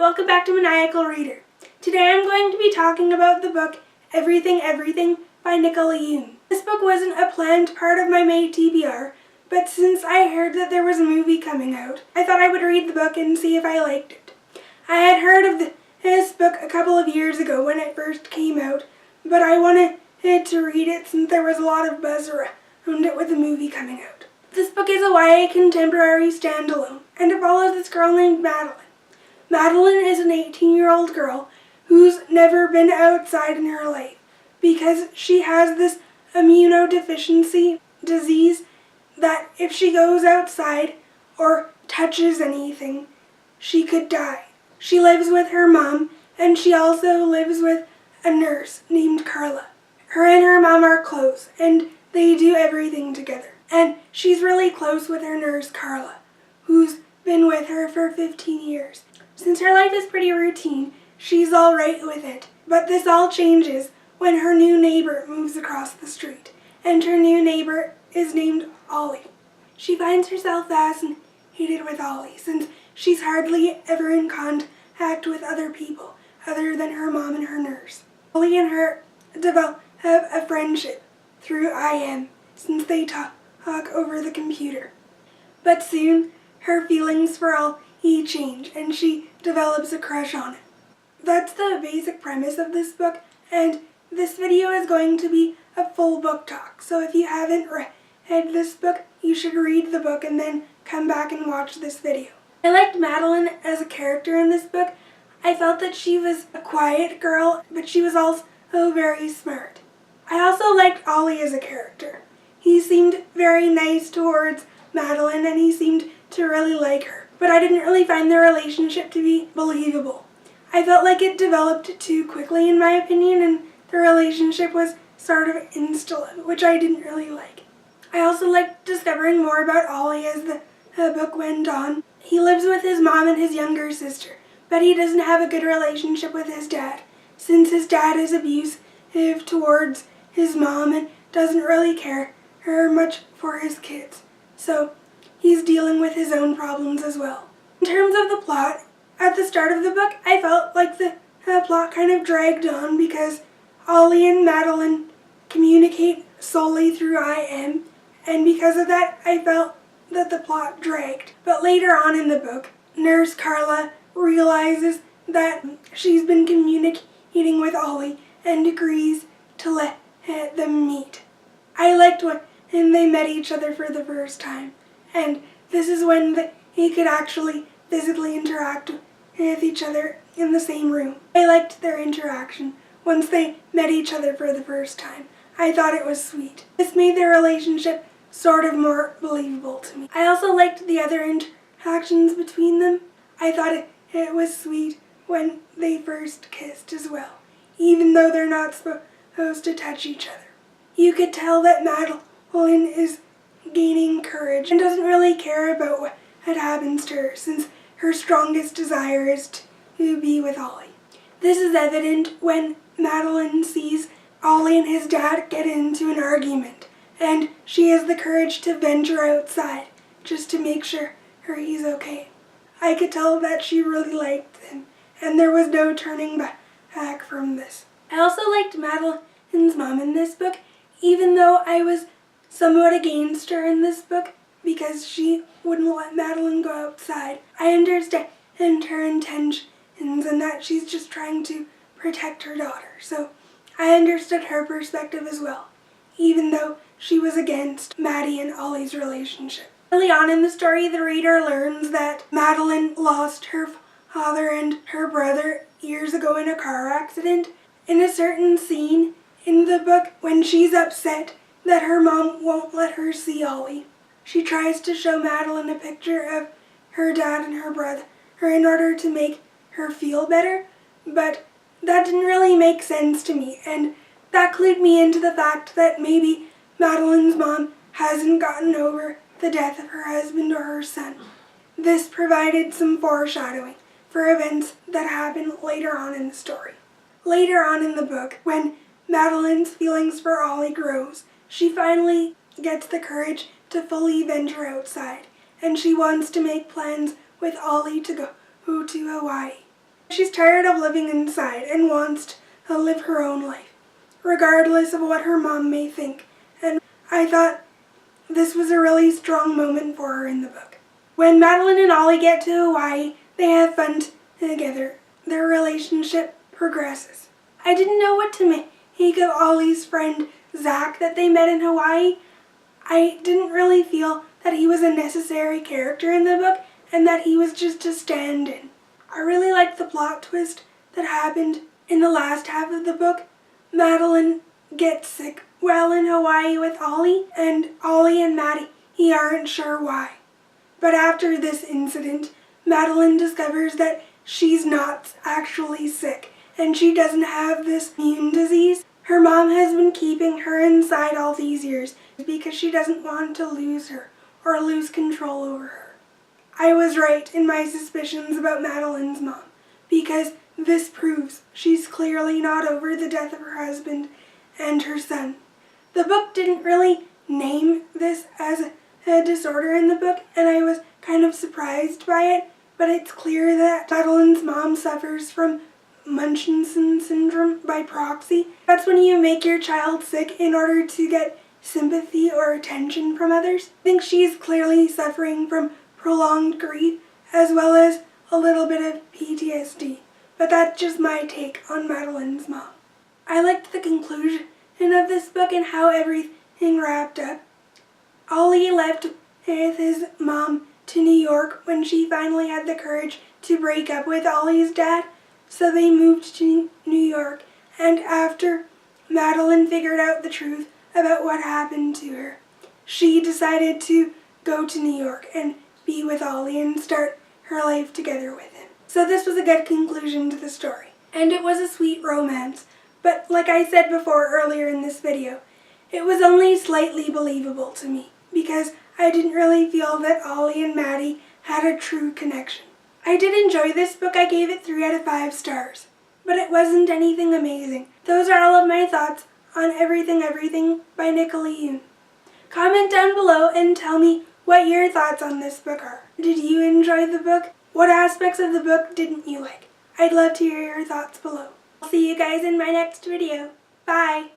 welcome back to Maniacal Reader. Today I'm going to be talking about the book Everything Everything by Nicola Yoon. This book wasn't a planned part of my May TBR, but since I heard that there was a movie coming out, I thought I would read the book and see if I liked it. I had heard of this book a couple of years ago when it first came out, but I wanted to read it since there was a lot of buzz around it with the movie coming out. This book is a YA contemporary standalone, and it follows this girl named Madeline. Madeline is an 18-year-old girl who's never been outside in her life because she has this immunodeficiency disease that if she goes outside or touches anything, she could die. She lives with her mom, and she also lives with a nurse named Carla. Her and her mom are close, and they do everything together. And she's really close with her nurse, Carla, who's been with her for 15 years. Since her life is pretty routine, she's all right with it. But this all changes when her new neighbor moves across the street, and her new neighbor is named Ollie. She finds herself fascinated with Ollie since she's hardly ever in contact with other people other than her mom and her nurse. Ollie and her develop a friendship through IM since they talk over the computer. But soon, her feelings for Ollie change and she develops a crush on him. That's the basic premise of this book, and this video is going to be a full book talk. So if you haven't read this book, you should read the book and then come back and watch this video. I liked Madeline as a character in this book. I felt that she was a quiet girl, but she was also very smart. I also liked Ollie as a character. He seemed very nice towards Madeline and he seemed to really like her. But I didn't really find their relationship to be believable. I felt like it developed too quickly in my opinion, and the relationship was sort of insta-love, which I didn't really like. I also liked discovering more about Ollie as the book went on. He lives with his mom and his younger sister, but he doesn't have a good relationship with his dad, since his dad is abusive towards his mom and doesn't really care much for his kids. So he's dealing with his own problems as well. In terms of the plot, at the start of the book, I felt like the plot kind of dragged on because Ollie and Madeline communicate solely through IM, and because of that, I felt that the plot dragged. But later on in the book, Nurse Carla realizes that she's been communicating with Ollie and agrees to let them meet. I liked when they met each other for the first time, and this is when he could actually physically interact with each other in the same room. I liked their interaction once they met each other for the first time. I thought it was sweet. This made their relationship sort of more believable to me. I also liked the other interactions between them. I thought it was sweet when they first kissed as well, even though they're not supposed to touch each other. You could tell that Madeline is gaining courage and doesn't really care about what happens to her, since her strongest desire is to be with Ollie. This is evident when Madeline sees Ollie and his dad get into an argument, and she has the courage to venture outside just to make sure he's okay. I could tell that she really liked him, and there was no turning back from this. I also liked Madeline's mom in this book, even though I was somewhat against her in this book because she wouldn't let Madeline go outside. I understand her intentions and that she's just trying to protect her daughter, so I understood her perspective as well, even though she was against Maddie and Ollie's relationship. Early on in the story, the reader learns that Madeline lost her father and her brother years ago in a car accident. In a certain scene in the book, when she's upset that her mom won't let her see Ollie, she tries to show Madeline a picture of her dad and her brother in order to make her feel better, but that didn't really make sense to me, and that clued me into the fact that maybe Madeline's mom hasn't gotten over the death of her husband or her son. This provided some foreshadowing for events that happen later on in the story. Later on in the book, when Madeline's feelings for Ollie grows, she finally gets the courage to fully venture outside, and she wants to make plans with Ollie to go to Hawaii. She's tired of living inside and wants to live her own life, regardless of what her mom may think. And I thought this was a really strong moment for her in the book. When Madeline and Ollie get to Hawaii, they have fun together. Their relationship progresses. I didn't know what to make of Ollie's friend Zach that they met in Hawaii. I didn't really feel that he was a necessary character in the book and that he was just a stand-in. I really liked the plot twist that happened in the last half of the book. Madeline gets sick while in Hawaii with Ollie, and Ollie and Maddie aren't sure why. But after this incident, Madeline discovers that she's not actually sick and she doesn't have this immune disease. Her mom has been keeping her inside all these years because she doesn't want to lose her or lose control over her. I was right in my suspicions about Madeline's mom because this proves she's clearly not over the death of her husband and her son. The book didn't really name this as a disorder in the book, and I was kind of surprised by it, but it's clear that Madeline's mom suffers from Munchausen syndrome by proxy. That's when you make your child sick in order to get sympathy or attention from others. I think she's clearly suffering from prolonged grief as well as a little bit of PTSD, but that's just my take on Madeline's mom. I liked the conclusion of this book and how everything wrapped up. Ollie left with his mom to New York when she finally had the courage to break up with Ollie's dad, so they moved to New York, and after Madeline figured out the truth about what happened to her, she decided to go to New York and be with Ollie and start her life together with him. So this was a good conclusion to the story, and it was a sweet romance, but like I said before earlier in this video, it was only slightly believable to me because I didn't really feel that Ollie and Maddie had a true connection. I did enjoy this book. I gave it 3 out of 5 stars, but it wasn't anything amazing. Those are all of my thoughts on Everything Everything by Nicola Yoon. Comment down below and tell me what your thoughts on this book are. Did you enjoy the book? What aspects of the book didn't you like? I'd love to hear your thoughts below. I'll see you guys in my next video. Bye!